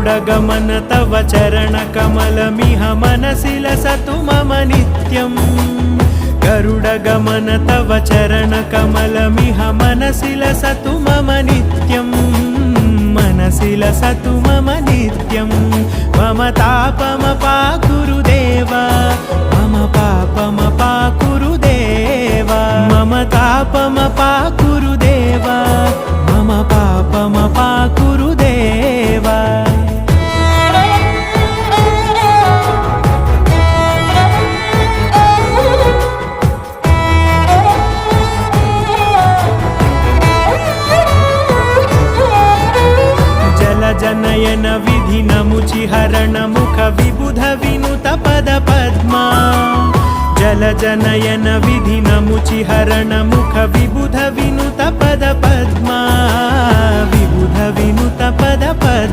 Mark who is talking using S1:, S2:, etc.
S1: गरुडगमन तव चरणकमलमिह मनसि लसतु मम नित्यम् गरुडगमन तव चरणकमलमिह मनसि लसतु मम नित्यम् मनसि लसतु मम नित्यम् मम तापमपाकुरु देव मम पापमपाकुरु देव मम तापमपाकुरु देव मम पापमपाकुरु देव जनयन विधिनमुचिहरण मुख विबुध विनुत पद पद्मा जल जनयन विधिनमुचिहरण मुख विबुध विनुत पद पद्मा विबुध विनुत पद पद्मा।